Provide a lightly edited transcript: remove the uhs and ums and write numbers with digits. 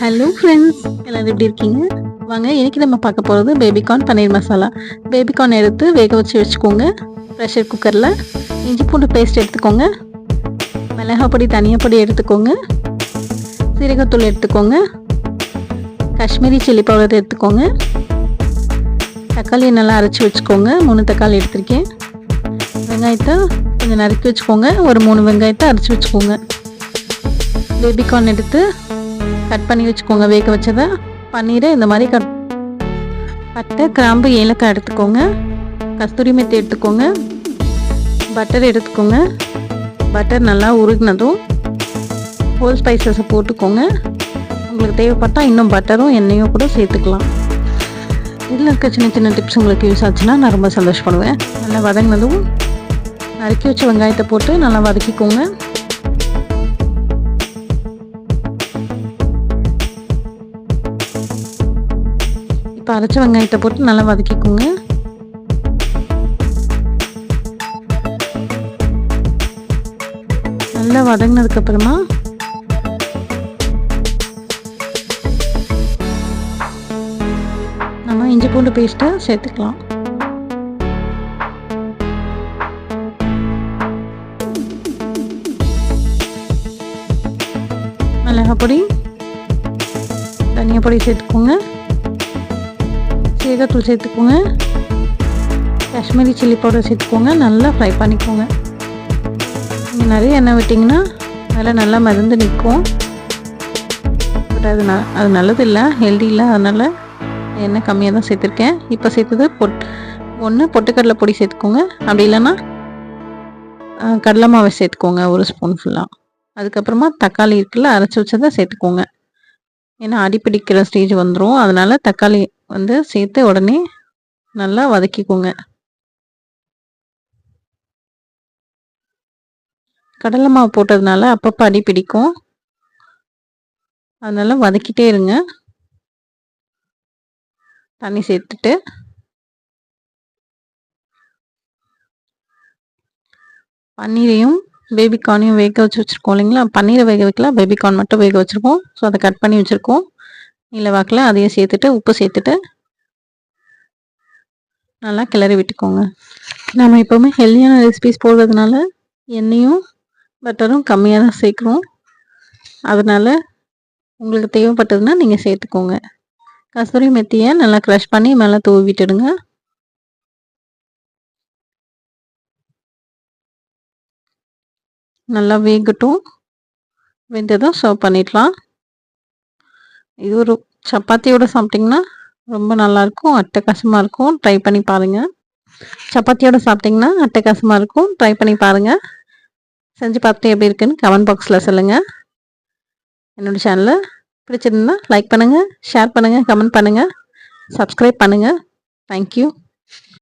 Hello friends, எல்லாரும் எப்படி இருக்கீங்க? வாங்க, இன்னைக்கு நம்ம பார்க்க போகிறது பேபிகார்ன் பன்னீர் மசாலா. பேபிகார்ன் எடுத்து வேக வச்சுக்கோங்க ப்ரெஷர் குக்கரில். இஞ்சி பூண்டு பேஸ்ட் எடுத்துக்கோங்க, மிளகாய் பொடி தனியா பொடி எடுத்துக்கோங்க, சீரகத்தூள் எடுத்துக்கோங்க, காஷ்மீரி சில்லி பவுடர் எடுத்துக்கோங்க, தக்காளியை நல்லா அரைச்சி வச்சுக்கோங்க. 3 தக்காளி எடுத்திருக்கேன். வெங்காயத்தை கொஞ்சம் நறுக்கி வச்சுக்கோங்க. ஒரு 3 வெங்காயத்தை அரைச்சி வச்சுக்கோங்க. பேபிகார்ன் எடுத்து கட் பண்ணி வச்சுக்கோங்க வேக வச்சதை. பன்னீரை இந்த மாதிரி பட்டை, கிராம்பு, ஏலக்காய் எடுத்துக்கோங்க. கஸ்தூரி மெத்தி எடுத்துக்கோங்க. பட்டர் எடுத்துக்கோங்க. பட்டர் நல்லா உருகினதும் ஹோல் ஸ்பைசஸை போட்டுக்கோங்க. உங்களுக்கு தேவைப்பட்டால் இன்னும் பட்டரும் எண்ணெயும் கூட சேர்த்துக்கலாம். இதில் இருக்க சின்ன சின்ன டிப்ஸ் உங்களுக்கு யூஸ் ஆச்சுன்னா நான் ரொம்ப சந்தோஷப்படுவேன். நல்லா வதங்கினதும் நறுக்கி வச்ச வெங்காயத்தை போட்டு நல்லா வதக்கிக்கோங்க. இப்போ அரைச்ச வெங்காயத்தை போட்டு நல்லா வதக்கிக்கோங்க. நல்லா வதங்கினதுக்கப்புறமா நம்ம இஞ்சி பூண்டு பேஸ்ட்டை சேர்த்துக்கலாம். மிளகாய் பொடி, தனியா பொடி சேர்த்துக்கோங்க, சீரகத்தூள் சேர்த்துக்கோங்க, காஷ்மீரி சில்லி பவுடர் சேர்த்துக்கோங்க. நல்லா ஃப்ரை பண்ணிக்கோங்க. நீங்கள் நிறைய எண்ணெய் விட்டிங்கன்னா அதில் நல்லா மருந்து நிற்கும். பட் அது நல்லது இல்லை, ஹெல்தி இல்லை. அதனால் எண்ணெய் கம்மியாக தான் சேர்த்துருக்கேன். இப்போ சேர்த்தது பொட்டுக்கடலை பொடி சேர்த்துக்கோங்க. அப்படி இல்லைன்னா கடலை மாவை சேர்த்துக்கோங்க 1 ஸ்பூன் ஃபுல்லாக. அதுக்கப்புறமா தக்காளி இருக்குல்ல, அரைச்சி வச்சதை சேர்த்துக்கோங்க. ஏன்னா அடிப்பிடிக்கிற ஸ்டேஜ் வந்துடும். அதனால் தக்காளி சேர்த்து உடனே நல்லா வதக்கிக்கோங்க. கடலை மாவு போட்டதுனால அப்பப்போ அடி பிடிக்கும். அதனால வதக்கிட்டே இருங்க. தண்ணி சேர்த்துட்டு பன்னீரையும் பேபிகார்னையும் வேக வச்சுருக்கோம் இல்லைங்களா. பன்னீரை வேக வைக்கல, பேபிகார்ன் மட்டும் வேக வச்சுருக்கோம். ஸோ அதை கட் பண்ணி வச்சுருக்கோம். நீல வாக்கில் அதையும் சேர்த்துட்டு உப்பு சேர்த்துட்டு நல்லா கிளறி விட்டுக்கோங்க. நம்ம எப்போவுமே ஹெல்தியான ரெசிபிஸ் போடுறதுனால எண்ணெயும் பட்டரும் கம்மியாக தான் சேர்க்குறோம். அதனால் உங்களுக்கு தேவைப்பட்டதுன்னா நீங்கள் சேர்த்துக்கோங்க. கஸ்தூரி மெத்தியை நல்லா க்ரஷ் பண்ணி மேலே தூவி விட்டுடுங்க. நல்லா வேகட்டும். வெந்ததும் சர்வ் பண்ணிடலாம். இது ஒரு சப்பாத்தியோடு சாப்பிட்டிங்கன்னா ரொம்ப நல்லாயிருக்கும், அட்டகாசமாக இருக்கும். ட்ரை பண்ணி பாருங்கள். சப்பாத்தியோடு சாப்பிட்டிங்கன்னா அட்டகாசமாக இருக்கும். ட்ரை பண்ணி பாருங்கள். செஞ்சு பார்த்துட்டு எப்படி இருக்குன்னு கமெண்ட் பாக்ஸில் சொல்லுங்கள். என்னோடய சேனலை பிடிச்சிருந்தா லைக் பண்ணுங்கள், ஷேர் பண்ணுங்கள், கமெண்ட் பண்ணுங்கள், சப்ஸ்கிரைப் பண்ணுங்கள். தேங்க்யூ.